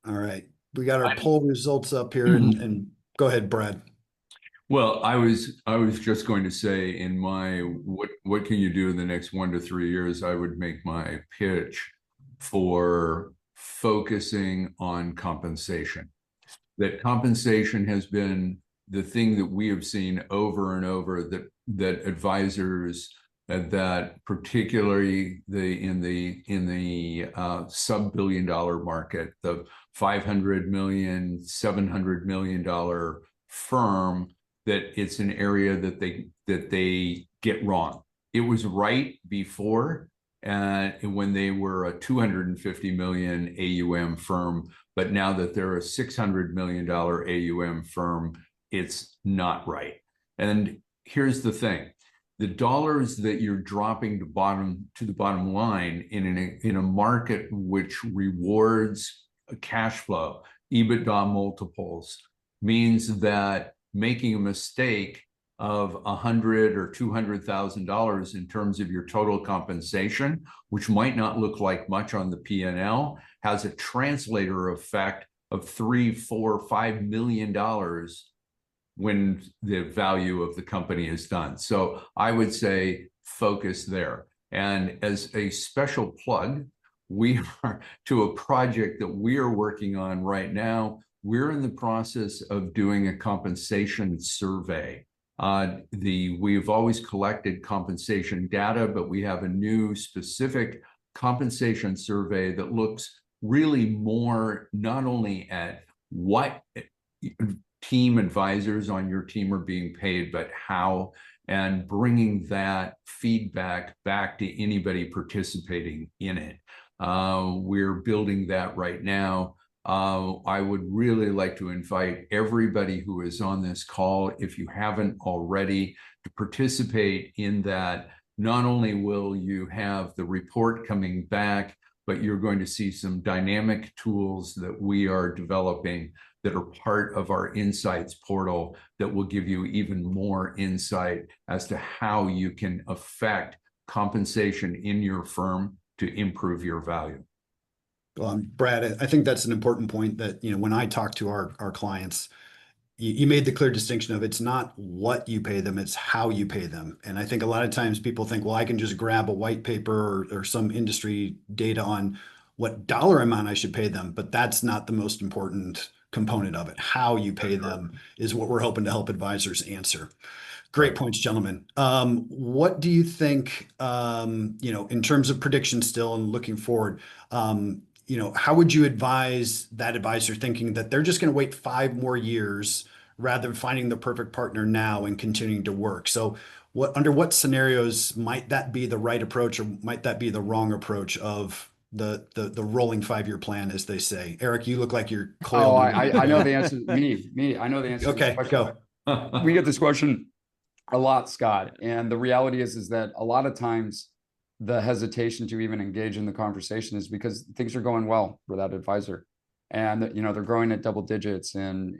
Speaker 1: All right, we got our poll results up here, and go ahead, Brad.
Speaker 2: Well, I was just going to say, in my what can you do in the next 1 to 3 years, I would make my pitch for focusing on compensation. That compensation has been the thing that we have seen over and over, that advisors that particularly in the sub-billion dollar market, the 500 million, 700 million dollar firm, that it's an area that they get wrong. It was right before, when they were a 250 million AUM firm, but now that they're a $600 million AUM firm, it's not right. And here's the thing: the dollars that you're dropping to the bottom line in a market which rewards cash flow, EBITDA multiples, means that making a mistake of $100,000 or $200,000 in terms of your total compensation, which might not look like much on the P&L, has a translator effect of $3, $4, $5 million when the value of the company is done. So I would say focus there. And as a special plug, we are to a project that we are working on right now. We're in the process of doing a compensation survey. We've always collected compensation data, but we have a new specific compensation survey that looks really more not only at what team advisors on your team are being paid, but how, and bringing that feedback back to anybody participating in it. We're building that right now. I would really like to invite everybody who is on this call, if you haven't already, to participate in that. Not only will you have the report coming back, but you're going to see some dynamic tools that we are developing that are part of our insights portal that will give you even more insight as to how you can affect compensation in your firm to improve your value.
Speaker 1: Brad, I think that's an important point that, when I talk to our clients, you made the clear distinction of it's not what you pay them, it's how you pay them. And I think a lot of times people think, well, I can just grab a white paper or some industry data on what dollar amount I should pay them, but that's not the most important component of it. How you pay them is what we're hoping to help advisors answer. Great points, gentlemen. What do you think, in terms of predictions still and looking forward, how would you advise that advisor thinking that they're just going to wait 5 more years rather than finding the perfect partner now and continuing to work? So under what scenarios might that be the right approach, or might that be the wrong approach of the rolling 5-year plan, as they say? Eric, you look like you're
Speaker 4: Oh, I know the answer. I know the answer.
Speaker 1: Okay, go.
Speaker 4: We get this question a lot, Scott. And the reality is that a lot of times the hesitation to even engage in the conversation is because things are going well for that advisor. And, they're growing at double digits, and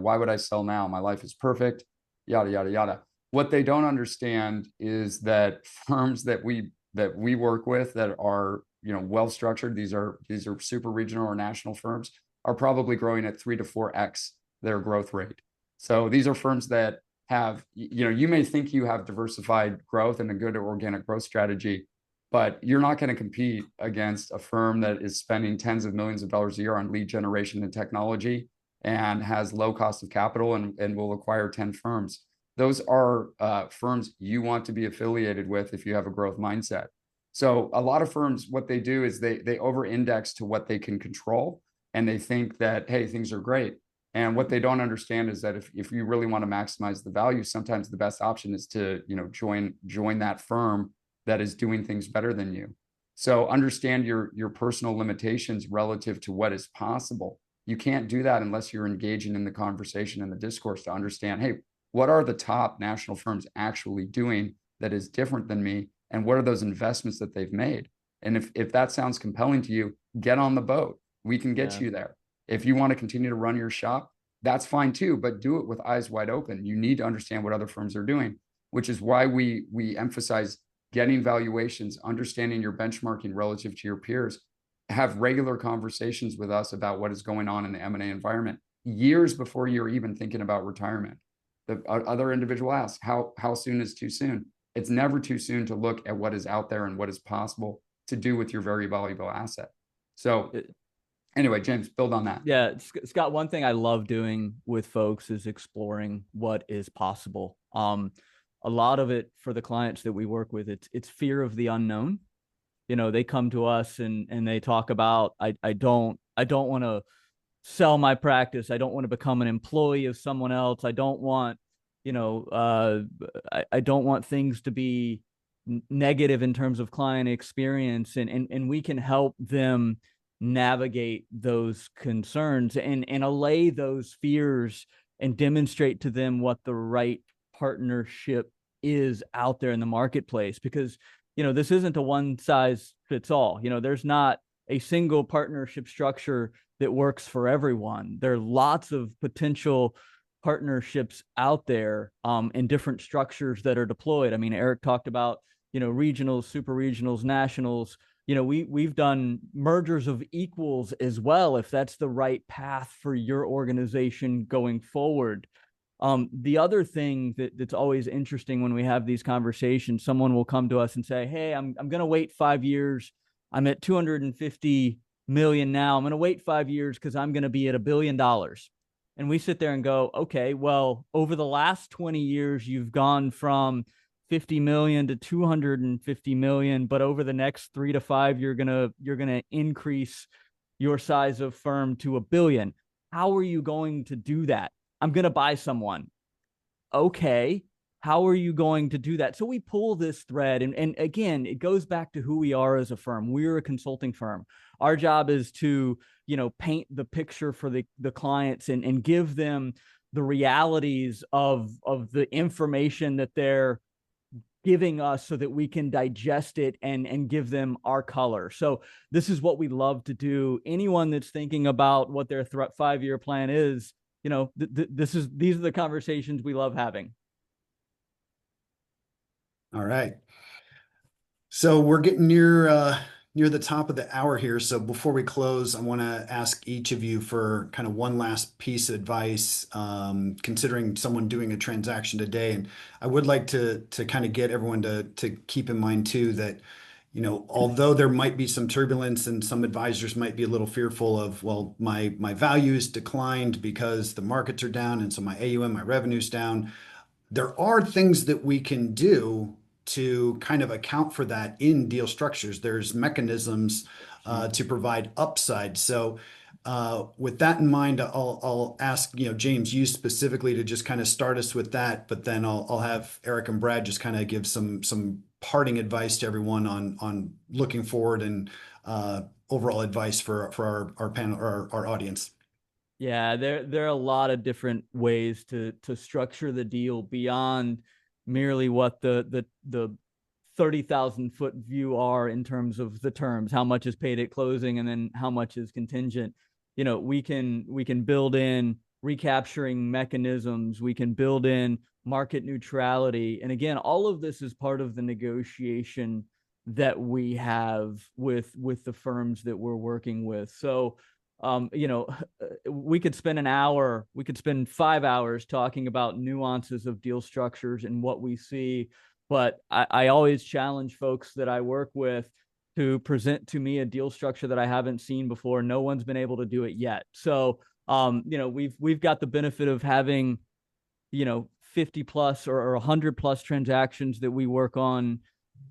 Speaker 4: why would I sell now? My life is perfect, yada, yada, yada. What they don't understand is that firms that we work with that are, well-structured, these are super regional or national firms, are probably growing at 3 to 4x their growth rate. So these are firms that have, you may think you have diversified growth and a good organic growth strategy, but you're not going to compete against a firm that is spending tens of millions of dollars a year on lead generation and technology and has low cost of capital and will acquire 10 firms. Those are firms you want to be affiliated with if you have a growth mindset. So a lot of firms, what they do is they over-index to what they can control, and they think that, hey, things are great. And what they don't understand is that if you really want to maximize the value, sometimes the best option is to, join that firm that is doing things better than you. So understand your personal limitations relative to what is possible. You can't do that unless you're engaging in the conversation and the discourse to understand, hey, what are the top national firms actually doing that is different than me? And what are those investments that they've made? And if that sounds compelling to you, get on the boat. We can get you there. If you want to continue to run your shop, that's fine too, but do it with eyes wide open. You need to understand what other firms are doing, which is why we emphasize getting valuations, understanding your benchmarking relative to your peers, have regular conversations with us about what is going on in the M&A environment years before you're even thinking about retirement. The other individual asks, how soon is too soon? It's never too soon to look at what is out there and what is possible to do with your very valuable asset. So anyway, James, build on that.
Speaker 3: Yeah, Scott, one thing I love doing with folks is exploring what is possible. a lot of it for the clients that we work with, it's fear of the unknown. They come to us and they talk about, I don't want to sell my practice. I don't want to become an employee of someone else. I don't want, I don't want things to be negative in terms of client experience. And we can help them navigate those concerns and allay those fears and demonstrate to them what the right partnership is out there in the marketplace. Because, this isn't a one size fits all. There's not a single partnership structure that works for everyone. There are lots of potential partnerships out there in different structures that are deployed. I mean, Eric talked about, regionals, super regionals, nationals. We've done mergers of equals as well, if that's the right path for your organization going forward. The other thing that's always interesting when we have these conversations, someone will come to us and say, hey, I'm going to wait 5 years. I'm at 250 million now. I'm going to wait 5 years because I'm going to be at $1 billion. And we sit there and go, okay, well, over the last 20 years, you've gone from 50 million to 250 million, but over the next 3 to 5, you're gonna increase your size of firm to $1 billion. How are you going to do that? I'm going to buy someone. Okay. How are you going to do that? So we pull this thread, and again, it goes back to who we are as a firm. We're a consulting firm. Our job is to, paint the picture for the clients and give them the realities of the information that they're giving us so that we can digest it and give them our color. So this is what we love to do. Anyone that's thinking about what their 5-year plan is, these are the conversations we love having.
Speaker 1: All right. So we're getting near the top of the hour here. So before we close, I want to ask each of you for kind of one last piece of advice, considering someone doing a transaction today. And I would like to kind of get everyone to keep in mind too that, although there might be some turbulence and some advisors might be a little fearful of, well, my values declined because the markets are down, and so my AUM, my revenue's down. There are things that we can do to kind of account for that in deal structures. There's mechanisms to provide upside. So with that in mind, I'll ask, James, you specifically to just kind of start us with that, but then I'll have Eric and Brad just kind of give some parting advice to everyone on looking forward and overall advice for our panel or our audience.
Speaker 3: Yeah, there are a lot of different ways to structure the deal beyond merely what the 30,000-foot view are in terms of the terms, how much is paid at closing and then how much is contingent. We can build in recapturing mechanisms, we can build in market neutrality. And again, all of this is part of the negotiation that we have with the firms that we're working with. So we could spend an hour, we could spend 5 hours talking about nuances of deal structures and what we see. But I always challenge folks that I work with to present to me a deal structure that I haven't seen before. No one's been able to do it yet. So, we've got the benefit of having, 50 plus or 100 plus transactions that we work on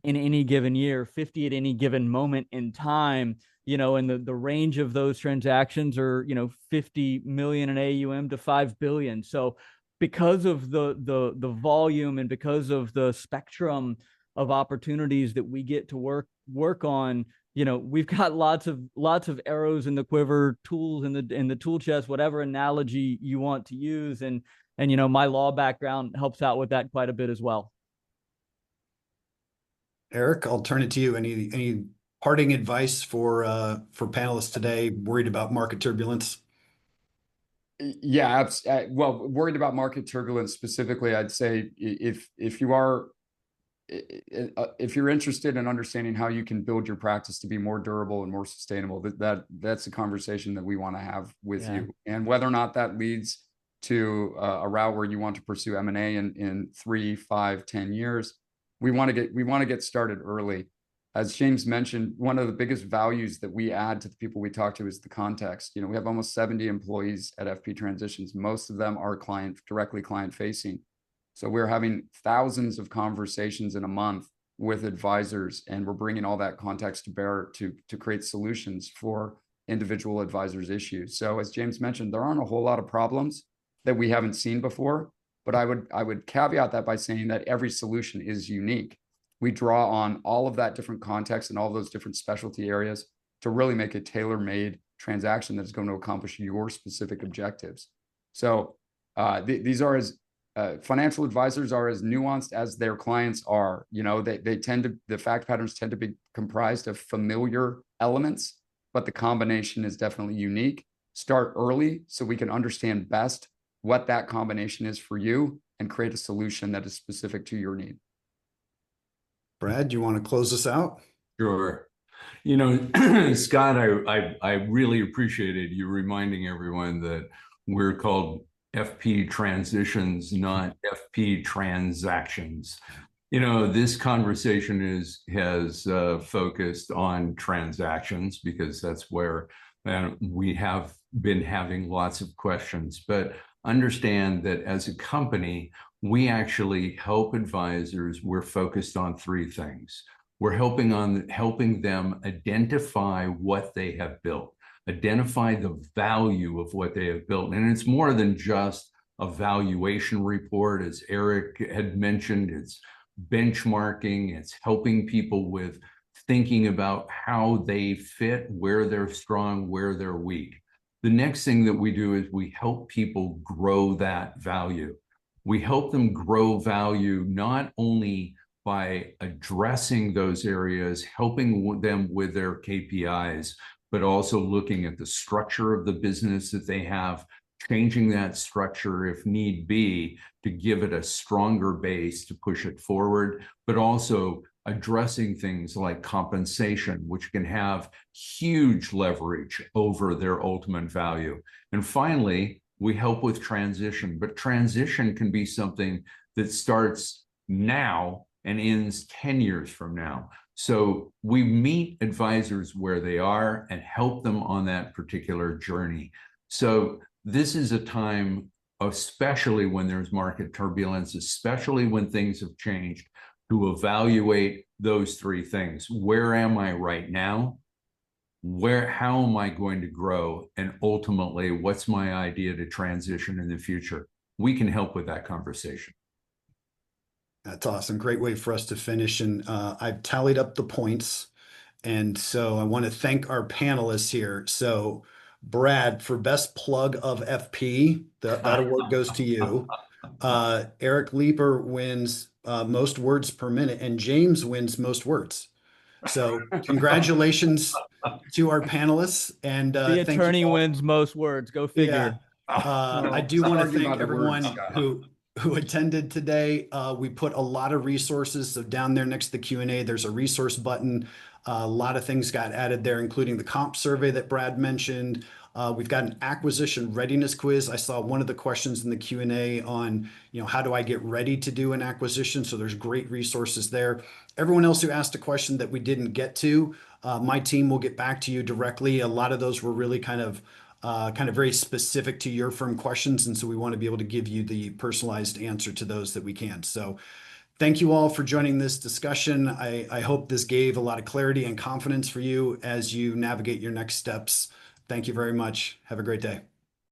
Speaker 3: in any given year, 50 at any given moment in time. And the range of those transactions are, 50 million in AUM to 5 billion. So because of the volume and because of the spectrum of opportunities that we get to work on, we've got lots of arrows in the quiver, tools in the tool chest, whatever analogy you want to use. And my law background helps out with that quite a bit as well.
Speaker 1: Eric, I'll turn it to you. Any parting advice for panelists today worried about market turbulence?
Speaker 4: Yeah, well, worried about market turbulence specifically, I'd say if you're interested in understanding how you can build your practice to be more durable and more sustainable, that's a conversation that we want to have with you. And whether or not that leads to a route where you want to pursue M&A in 3, 5, 10 years, we want to get started early. As James mentioned, one of the biggest values that we add to the people we talk to is the context. We have almost 70 employees at FP Transitions. Most of them are directly client facing. So we're having thousands of conversations in a month with advisors, and we're bringing all that context to bear to create solutions for individual advisors' issues. So as James mentioned, there aren't a whole lot of problems that we haven't seen before, but I would caveat that by saying that every solution is unique. We draw on all of that different context and all those different specialty areas to really make a tailor-made transaction that's going to accomplish your specific objectives. So these are as financial advisors are as nuanced as their clients are. You know, they tend to, the fact patterns tend to be comprised of familiar elements, but the combination is definitely unique. Start early so we can understand best what that combination is for you and create a solution that is specific to your need.
Speaker 1: Brad, do you want to close us out?
Speaker 2: Sure. You know, Scott, I really appreciated you reminding everyone that we're called FP transitions, not FP transactions. You know, this conversation has focused on transactions because that's where we have been having lots of questions. But understand that as a company, we actually help advisors. We're focused on three things. We're helping them identify what they have built, identify the value of what they have built. And it's more than just a valuation report. As Eric had mentioned, it's benchmarking, it's helping people with thinking about how they fit, where they're strong, where they're weak. The next thing that we do is we help people grow that value. We help them grow value not only by addressing those areas, helping them with their KPIs, but also looking at the structure of the business that they have, changing that structure if need be to give it a stronger base to push it forward, but also addressing things like compensation, which can have huge leverage over their ultimate value. And finally, we help with transition, but transition can be something that starts now and ends 10 years from now. So we meet advisors where they are and help them on that particular journey. So this is a time, especially when there's market turbulence, especially when things have changed, to evaluate those three things. Where am I right now? How am I going to grow? And ultimately, what's my idea to transition in the future? We can help with that conversation.
Speaker 1: That's awesome. Great way for us to finish. And I've tallied up the points. And so I want to thank our panelists here. So Brad, for best plug of FP, that award goes to you. Eric Leeper wins most words per minute, and James wins most words. So congratulations to our panelists. And
Speaker 3: the attorney wins most words. Go figure.
Speaker 1: Yeah. I do want to thank everyone who attended today. We put a lot of resources. So down there next to the Q&A, there's a resource button. A lot of things got added there, including the comp survey that Brad mentioned. We've got an acquisition readiness quiz. I saw one of the questions in the Q&A on, how do I get ready to do an acquisition? So there's great resources there. Everyone else who asked a question that we didn't get to, my team will get back to you directly. A lot of those were really kind of very specific to your firm questions. And so we want to be able to give you the personalized answer to those that we can. So thank you all for joining this discussion. I hope this gave a lot of clarity and confidence for you as you navigate your next steps. Thank you very much. Have a great day.